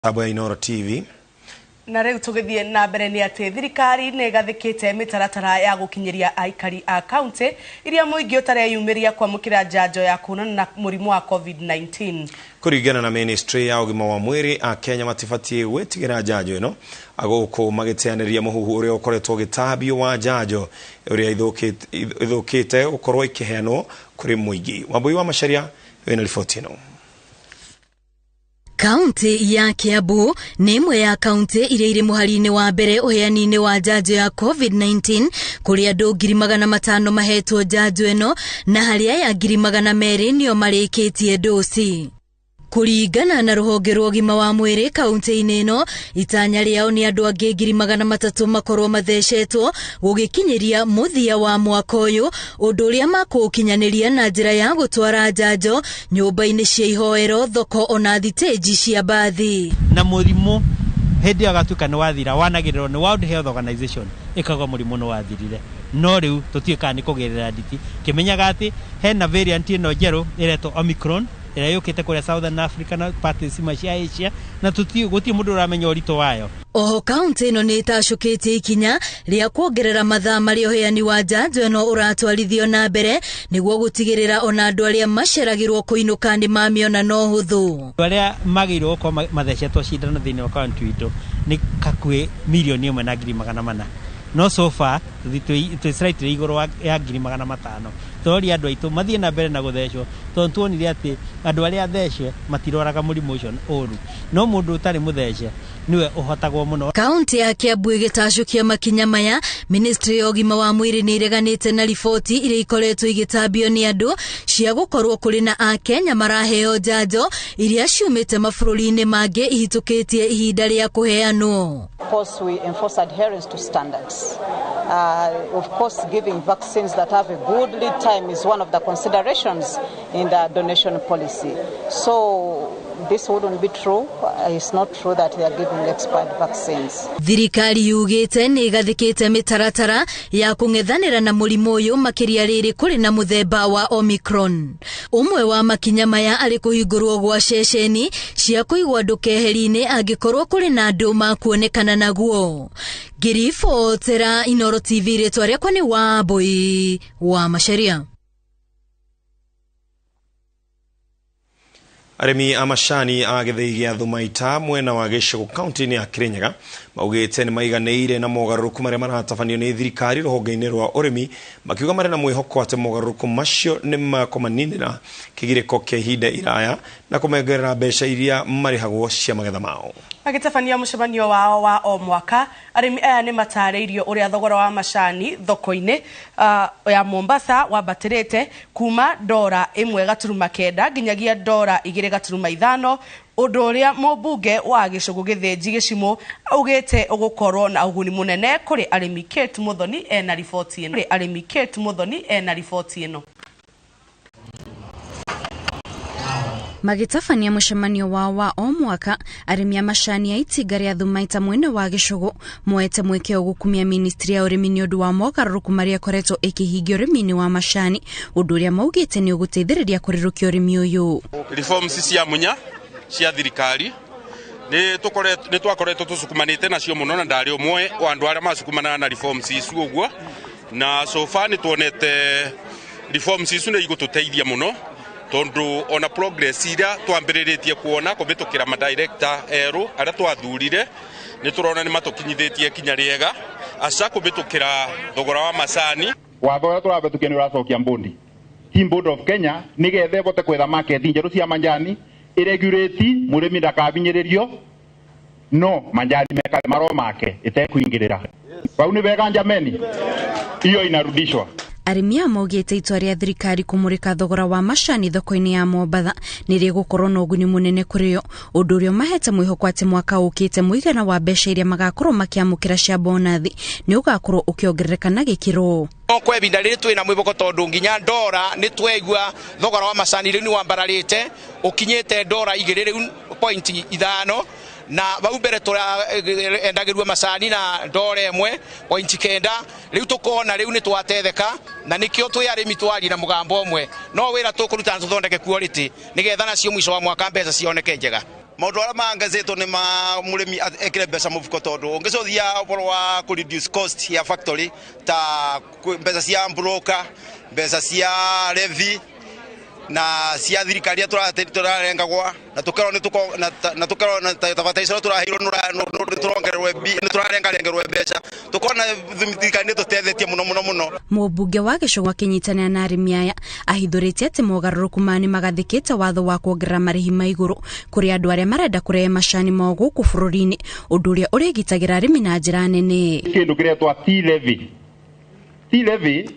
Abo Inooro TV. Na rĩu tũgĩthiĩ na mbere nĩ atĩ thirikari nĩ gathĩkĩte mĩtaratara ya gũkinyĩria aikari a kaunti iria mũingĩ ũtareyumĩria kwamũkĩra njanjo ya kuonana na mũrimũ wa COVID-19. Kũringana na ministry ya ũgima wa mwĩrĩ a Kenya matibatie gwĩtigĩra njanjo ĩno agũkũ magĩteanĩria mũhuhu ũrĩa ũkoretwo ũgĩtambio wa njanjo ũrĩa ithũkĩte gũkorwo ikĩheanwo kũrĩ mũingĩ. Wambui wa Macharia wĩna riboti ĩno. Kaunti ya Kiambu nĩ imwe ya kaunti iria irĩ mũhari-inĩ wa mbere ũheani-inĩ wa njanjo ya COVID-19 kũrĩ andũ 500,000 mahetwo njanjo ĩno na harĩa ya 200,000 nĩo marĩkĩtie dosi. Kũringana na rũhonge rwa ũgima wa mwĩrĩ kaunti-inĩ ĩno, itanya rĩao nĩ andũ angĩ 300,000 makorwo mathecetwo gũgĩkinyĩria mũthia wa mwaka ũyũ, ũndũ ũrĩa makũũkinyanĩria na njĩra ya gũtwara njanjo nyũmba-inĩ cia ihoero, thoko ona thitĩnji cia mbathi. Na mũrimũ hĩndĩ agatuĩka nĩ wathira wanagĩrĩrwo nĩ World Health Organization ĩkauga mũrimũ nĩ wathirire. No rĩu tũtiĩkaga nĩ kũgerera nditi kĩmenyaga atĩ hena variant ĩno njerũ ĩretwo Omicron ĩrĩa yũkĩte kũrĩa Southern Africa na parts imwe cia Asia na gũtirĩ mũndũ ũramenya ũritũ wayo. Oho kaunti ĩno nĩ ĩtacũkĩtie ikinya rĩa kuongerera mathaa marĩa ũheani wa njanjo ĩno ũratwarithio na mbere nĩguo gũtigĩrĩra ona andũ arĩa maceragĩrwo kũinũka nĩ mamĩona no hũthũ. Arĩa magĩrĩirwo gũkorwo mathecetwo cindano thĩinĩ wa kaunti witũ nĩ hakuhĩ 1,400,000. No so far twĩ slightly igũrũ ya 500,000. Tori andũ aitũ mathiĩ na mbere na gũthecwo tondũ tuonire atĩ andũ arĩa athece matiroraga mũrimũ ũcio ũru. No mũndũ ũtarĩ mũthece niwe ũhotagwo mũno. Kaunti ya Kiambu ĩgĩtacũkia makinya maya, ministry ya ũgima wa mwĩrĩ nĩ ireganĩte na riboti iria ikoretwo igĩtambio nĩ andũ cia gũkorwo kũrĩ na Akenya maraheo njanjo iria ciumĩte mabũrũri-inĩ mangĩ ihĩtũkĩtie ihinda rĩa kũheanwo. Of course, we enforce adherence to standards. Of course, giving vaccines that have a good lead time is one of the considerations in the donation policy. So this wouldn't be true. It's not true that they are giving expired vaccines. Thirikari yugĩte nĩ igathĩkĩte mĩtaratara ya kũng'ethanĩra na mũrimũ ũyũ makĩria rĩrĩ kũrĩ na mũthemba wa Omicron. Ũmwe wa makinya maya arĩ kũhingũrwo gwa ceceni cia kũigwo andũ keheri-inĩ angĩkorwo kũrĩ na andũ makuonekana naguo. Ngĩribotera Inooro TV, rĩtwa rĩakwa nĩ Wambui wa Macharia. Arĩmi a macani a gĩthĩi gĩa Thumaita mwena wa gĩcigo kaunti-inĩ ya Kirinyaga maugĩte nĩ maiganĩire na mogarũrũku marĩa maratabanio nĩ thirikari rũhonge-inĩ rwa ũrĩmi, makiuga marĩ na mwĩhoko atĩ mogarũrũku macio nĩ makũmaninĩra kĩgirĩko kĩa ihinda iraya na kũmengerera mbeca iria marĩhagwo cia magetha mao. Agĩtabania mũcemanio wao wa o mwaka, arĩmi aya nĩ matarĩirio ũrĩa thogora wa macani thoko-inĩ ya Mombasa wambatĩrĩte kuma $1.9 nginyagia $2.5, ũndũ ũrĩa mũmbunge wa gĩcũgũ gĩthĩnji Gĩcimũ augĩte ũgũkorwo na ũguni mũnene kũrĩ arĩmi. Kate Muthoni ena riboti ĩno. Magĩtabania mũcemanio wao wa o mwaka, arĩmi a macani a itinga rĩa Thumaita mwena wa gĩcũgũ moete mweke wa gũkumia ministry ya ũrĩmi nĩ ũndũ wa mogarũrũku marĩa akoretwo ĩkĩhingia ũrĩmi-inĩ wa macani, ũndũ ũrĩa maugĩte nĩ ũgũteithĩrĩria kũrĩrũkia ũrĩmi ũyũ. Reforms cia munya cia thirikari nĩ twakoretwo tũcukumanĩte nacio mũno na ndarĩ ũmwe wa andũ arĩa macukumanaga na reforms icu ũguo, na so far nĩ tuonete reforms icu nĩ igũtũteithia mũno tondu ona progress ira twambĩrĩrĩtie kuona kũbĩtũkĩra madirector erũ arĩa twathurire nĩ tũrona nĩ matũkinyithĩtie kinya rĩega aca kũbĩtũkĩra thogora wa macani. Watho ũrĩa tũrabĩtũkia nĩ ũracokia mbondi. Team Board of Kenya nĩgetha ĩbote kwetha market njerũ cia manjani iregurĩti mũrĩmi ndakabinyĩrĩrio no manjani mekale maro make ĩtekũingĩrĩra. Bau nĩ wega njameni, hiyo inarudishwa. Arĩmi maugĩte itua rĩa thirikari kũmũrĩka thogora wa macani thoko-inĩ ya Mombasa nĩ rĩgũkorwo na ũguni mũnene kũrĩ o, ũndũ ũrĩa mahete mwĩhoko atĩ mwaka ũkĩte mũigana wa mbeca iria magakorwo makĩamũkĩra cia bonathi nĩ ũgakorwo ũkĩongerereka na gĩkĩro. Kwa ibinda rĩrĩ twĩna mwĩhoko tondũ nginya ndora nĩ tweigua thogora wa macani rĩu nĩ wambararĩte ũkinyĩte $2.5 na bau mbere endagĩrua macani na $1.9. Rĩu tũkona rĩu nĩ twatetheka na nĩkĩo twĩ arĩmi twari na mũgambo ũmwe, no wĩra tũkũruta tũthondeke quality nĩgetha nacio mwisho wa mwaka mbeca cioneke njega. maundu ara mangazetwo ni ma murimi ekire mbeca mufuko tondu ungicothia boro wa ku reduce cost ya factory ta mbeca cia broker, mbeca cia levy na cia thirikari turarengagwa na tukero na tabataico turahiro turongererwe turarengarengerwe mbeca tukona thirikari tutethetie muno. Mũmbunge wa Gĩcũgwa kinyitanĩra na arĩmi aya ahithũrĩtie atĩ mogarũrũku mani magathĩkĩte watho wa kuongerera marĩhi ma igũrũ kũrĩ andũ arĩa marenda kũrehe macani mao gũkũ bũrũri-inĩ, ũndũ ũrĩa ũrĩgitagĩra arĩmi na njĩra nene. Kĩndũ kĩretwo T-levy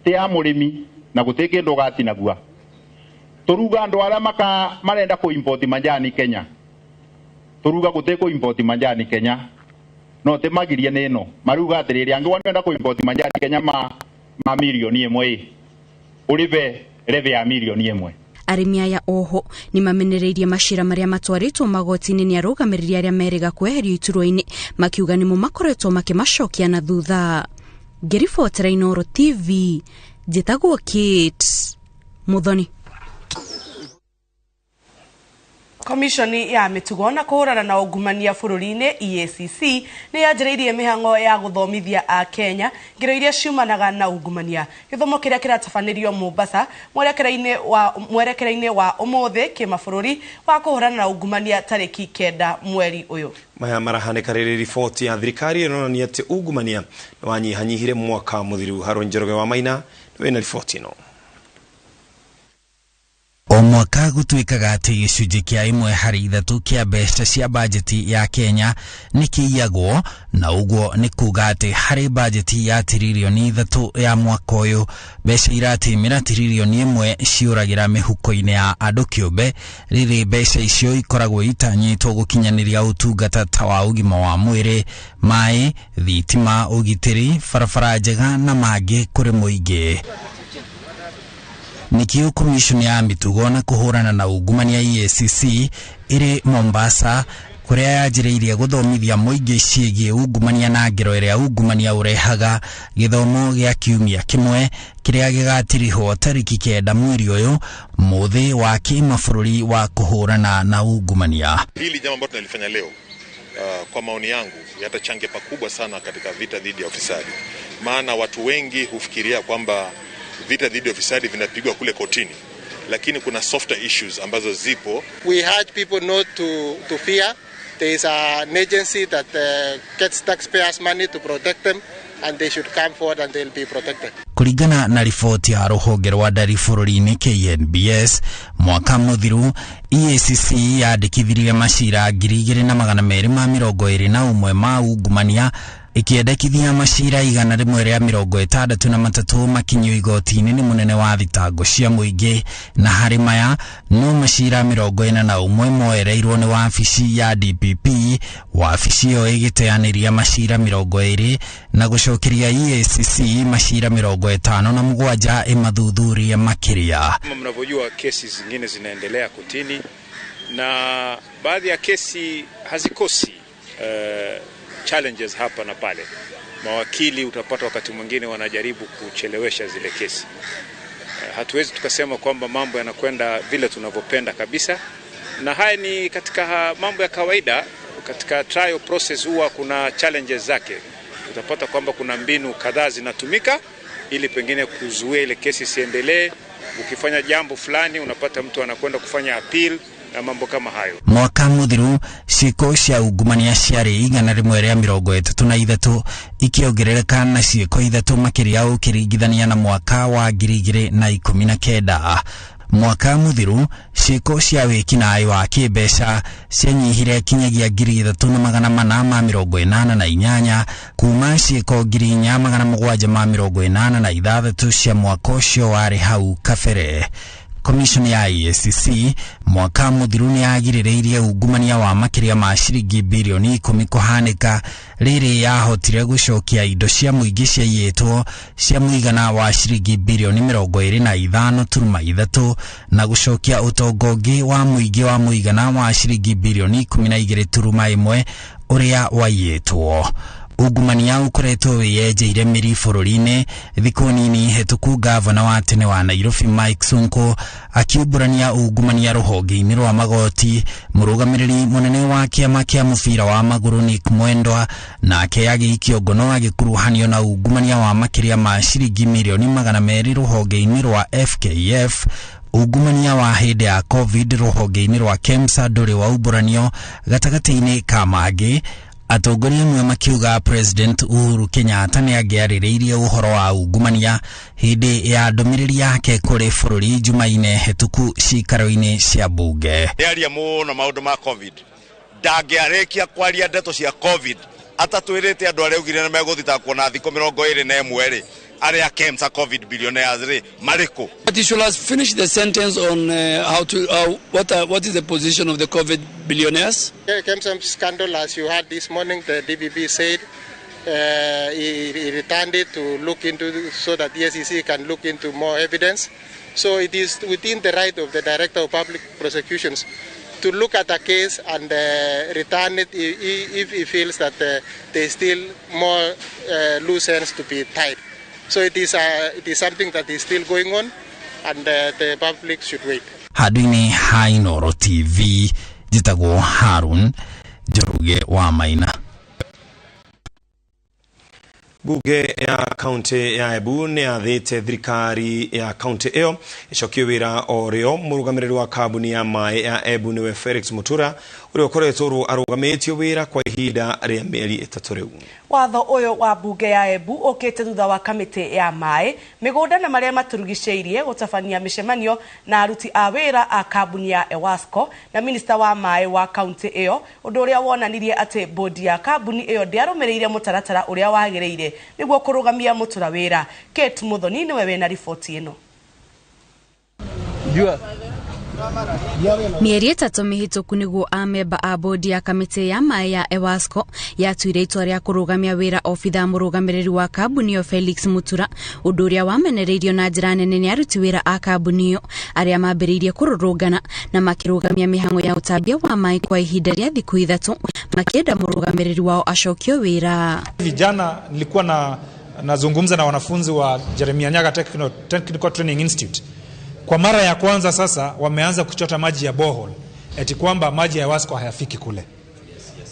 ti ya mũrĩmi na gũtirĩ kĩndũ ũgatinagua. Turuga andu ara marenda ku import majani Kenya. Turuga gute ku import majani Kenya. No te magiria neno. Maruga atiriri angi wanda ku import majani Kenya ma milioni imwe. Urive leve ya milioni imwe. Arĩmi aya oho ni mamenereirie macira maria matwaritwo magoti-inĩ ni arũgamĩrĩri arĩa merĩga kweherio iturwa-inĩ makiuga nimo makoretwo makimacokia na thutha. Ngĩribotera Inooro TV, njĩtagwo Kate Muthoni. Komishoni ya mitugo na kuhurana na ungumania bũrũri-inĩ EACC ni yanjĩrĩirie mĩhang'o ya gũthomithia a Kenya ngero iria ciumanaga na ungumania. Gĩthomo kĩrĩa kĩratabanĩrio Mombasa mwerekera-inĩ wa ũmũthĩ kĩmabũrũri wa kuhurana na ungumania tarĩki 9 mweri ũyũ. Maya marahanĩka rĩrĩ riboti ya thirikari ĩronania atĩ ungumania nĩ wanyihanyihire mwaka mũthiru. Harũni Njoroge wa Maina nĩ wĩna riboti ĩno. O mwaka gũtuĩkaga atĩ gĩcunjĩ kĩa 1/3 kĩa mbeca cia bajeti ya Kenya nĩ kĩiyagwo, na ũguo nĩ kuga atĩ harĩ bajeti ya tiririoni 3 ya mwaka ũyũ mbeca iratimĩra tiririoni 1 ciũragĩra mĩhuko-inĩ ya andũ kĩũmbe, rĩrĩ mbeca icio ikoragwo itanyĩtwo gũkinyanĩria ũtungata ta wa ũgima wa mwĩrĩ, maĩ, thitima, ũgitĩri, barabara njega na mangĩ kũrĩ mũingĩ. Nikio komishoni ya mitugo na kuhurana na ungumania EACC iri Mombasa kuria yanjĩrĩirie gũthomithia mũingĩ ciĩgiĩ ungumania na ngero ĩrĩa ungumania ũrehaga. Gĩthomo gĩa kiumia kĩmwe kĩrĩa gĩgatirihwo tarĩki 9 mweri ũyũ mũthĩ wa kĩmabũrũri wa kuhurana na ungumania. Hili jambo ambalo tunalifanya leo kwa maoni yangu yatachangia pakubwa sana katika vita dhidi ya ufisadi, maana watu wengi hufikiria kwamba vita dhidi ya ufisadi vinapigwa kule kotini, lakini kuna softer issues ambazo zipo. We urge people not to fear. There is an agency that gets taxpayers' money to protect them, and they should come forward and they'll be protected. Kulingana na riboti ya rũhonge rwa ndari bũrũri-inĩ KNBS, mwaka mũthiru EACC yandĩkithirie macira 2,221 ma ungumania, ikiendekithia macira 163 makinyio igoti-inĩ nĩ mũnene wa thitango cia mũingĩ, na harĩ maya no macira 41 moereirwo nĩ wabici ya DPP, wabici ĩyo ĩgĩteanĩria macira 20 na gũcokeria EACC macira 57 ĩmathuthurie makĩria. Kama mnavyojua kesi zingine zinaendelea kotini na baadhi ya kesi hazikosi challenges hapa na pale. Mawakili utapata wakati mwingine wanajaribu kuchelewesha zile kesi. Hatuwezi tukasema kwamba mambo yanakwenda vile tunavyopenda kabisa, na haya ni katika mambo ya kawaida. Katika trial process huwa kuna challenges zake. Utapata kwamba kuna mbinu kadhaa zinatumika ili pengine kuzuia ile kesi isiendelee. Ukifanya jambo fulani unapata mtu anakwenda kufanya appeal na mambo kama hayo. Mwaka muthiru ciĩko cia ungumania ciarĩ 133 ikiongerereka na ciĩko 3 makĩria ũkĩringithania na mwaka wa 2019. Mwaka muthiru ciĩko cia wĩkinaĩ wa kĩmbeca cianyihire kinyagia 3,488 kuma ciĩko 4,786 cia mwaka ũcio warĩ hau kabere. Komishoni ya EACC mwaka muthiru nĩ yagirĩrĩirie ungumania wa makĩria ma ciringi bilioni 10 kũhanĩka, rĩrĩ yahotire gũcokia indo cia mũingĩ ciaiyĩtwo cia mũigana wa ciringi bilioni 25.3 na gũcokia ũtongo ũngĩ wa mũingĩ wa mũigana wa ciringi bilioni 12.1 ũrĩa waiyĩtwo. ungumania ukoretwo wiyenjeire miri bururi-ini thiku nini hetuku. Gavana wa tene wa Nairobi Mike Sonko akiumburania ungumania ruhonge-ini rwa magoti. Murugamiriri munene wa kiama kia mubira wa maguru Nick Mwendwa nake agĩikio ngono agĩkuruhanio na ungumania wa makiria ma ciringi milioni 200 ruhonge-ini rwa FKF. Ungumania wa hindi ya COVID ruhonge-ini rwa KEMSA ndũrĩ wa umburanio gatagati-ini ka mangĩ. Atongoria amwe makiuga President Uhuru Kenyatta nĩangĩarĩrĩirie ũhoro wa ungumania hindi ya ndũmĩrĩri yake kũrĩ bũrũri Jumaine hetuku cikaro-ini cia mbunge. Nĩaria mũno maũndũ ma COVID, ndangĩarĩkia kwaria ndeto cia COVID, atatwĩrĩte andũ arĩa augire nĩmegũthita kuona thikũ 21 aria KEMSA COVID billionaires mariko. But you should have finished the sentence on what is the position of the COVID billionaires? KEMSA scandal, as you heard this morning, the DPP said he returned it to look into so that the SEC can look into more evidence. So it is within the right of the Director of Public Prosecutions to look at a case and return it if he feels that there is still more loose ends to be tied. So it is something that is still going on, and the public should wait. Hadwini ha Inooro TV, jitagwo Harun Njoroge wa Maina. Bunge ya kaunti ya Embu nĩathĩte thirikari ya kaunti ĩyo ĩcokie wĩra orĩo mũrũgamĩrĩri wa kambuni ya maĩ ya Embu nĩwe Felix Mutura ũrĩa ũkoretwo arũgamĩtio wĩra kwa ihinda rĩa mĩeri 3 rĩu. Watho ũyũ wa bunge ya Embu ũkĩte thutha wa kamĩtĩ ya maĩ mĩgũnda na marĩa matũrigicĩirie gũtabania mĩcemanio na aruti a wĩra a kambuni ya Ewasco na minista wa maĩ wa kaunti ĩyo, ũndũ ũrĩa wonanirie atĩ bodi ya kambuni ĩyo ndĩarũmĩrĩire mũtaratara ũrĩa wagĩrĩire nĩguo kũrũgamia Mutura wĩra. Kate Muthoni nĩwe wĩna riboti ĩno. Mieri 3 mihituku niguo amemba a bodi ya kamĩtĩ ya maĩ ya Ewasco yatuire itua rĩa kũrũgamia wĩra obitha mũrũgamĩrĩri wa kambuni yo Felix Mutura, ũndũ ũrĩa wamenereirio na njĩra nene nĩ aruti wĩra a kambuni yo arĩa mambĩrĩirie kũrũrũngana na makĩrũgamia mĩhang'o ya ũtambia wa maĩ kwa ihinda rĩa thikũ 3 makĩenda mũrũgamĩrĩri wao acokio wĩra. Vijana nilikuwa nazungumza na wanafunzi wa Jeremiah Nyaga Technical Training Institute. Kwa mara ya kwanza sasa wameanza kuchota maji ya borehole, eti kwamba maji ya Ewasco hayafiki kule.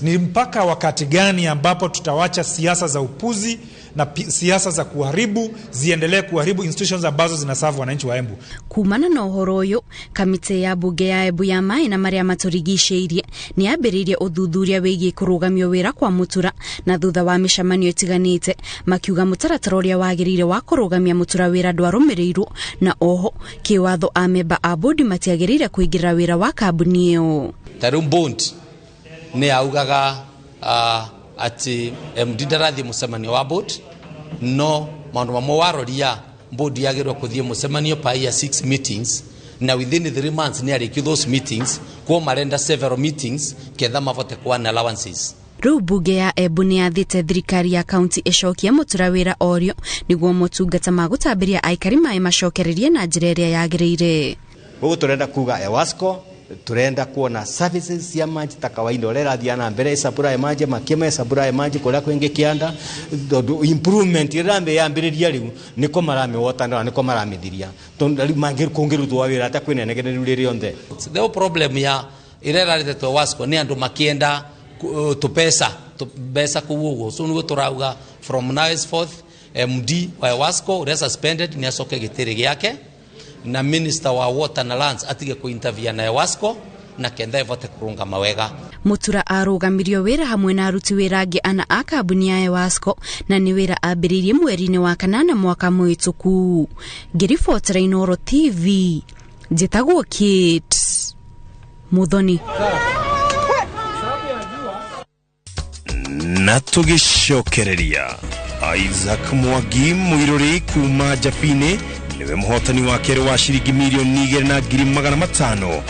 Ni mpaka wakati gani ambapo tutawacha siasa za upuzi na siasa za kuharibu ziendelee kuharibu institutions ambazo zinaserve wananchi wa Embu? Kumana na ũhoro ũyũ, kamĩtĩ ya bunge ya Embu ya maĩ na marĩa matũrigicĩirie nĩ yambĩrĩirie ũthuthuria wĩgiĩ kũrũgamio wĩra kwa Mutura, na thutha wa mĩcemanio ĩtiganĩte makiuga mũtaratara ũrĩa wagĩrĩire wa kũrũgamia Mutura wĩra ndwarũmĩrĩirwo, na oho kĩwatho amemba a bodi matiagĩrĩire kũingĩrĩra wĩra wa kambuni ĩyo. Tarĩu board nĩ augaga ati MD ndarathi mũcemanio wa board, no maũndũ mamwe waroria board yagĩrĩirwo kũthiĩ mũcemanio pa ya 6 meetings, na within 3 months nĩ arĩkio those meetings, kwa marenda several meetings ketha mavote kuana allowances. Rĩu bunge ya Embu nĩ yathĩte thirikari ya kaunti ĩcokie Mutura wĩra orĩo nĩguo motungata ma gũtambĩria aikari maĩ macokererie na njĩra ĩrĩa yagĩrĩire. Ũguo tũrenda kuga Ewasco turenda kuona services cia maji ta kawaida ũrĩa thiana mbere supply maji makime supply maji kũrĩa kwĩngĩ kĩanda improvement irambe yambĩrĩria rĩu nĩko maramĩwotana nĩko maramĩthiria tondũ mangĩ kũngĩrutwo wĩra ta kwĩnenegereru rĩrĩ onthe. The problem ya irerarĩte to Ewasco nĩ andũ makĩenda tupesa kuuguo, so nĩguo tũrauga from now henceforth MD wa Ewasco ũrĩa suspended nĩ acoke gĩtĩrĩ gĩake, na minister wa water na lands atige kuintervene na Ewasco na kenda ivote kurunga mawega. Mutura arũgamirio wĩra hamwe na aruti wĩra angĩ ana a kambuni ya Ewasco, na nĩ wĩra ambĩrĩirie mweri-inĩ wa kanana mwaka mũhĩtũku. Ngĩribotera Inooro TV, njĩtagwo Kate Muthoni. Na tũgĩcokereria Isaac Mwangi mũirũrĩ kuma Japine niwe mũhotani wa kerĩ wa ciringi milioni 2,500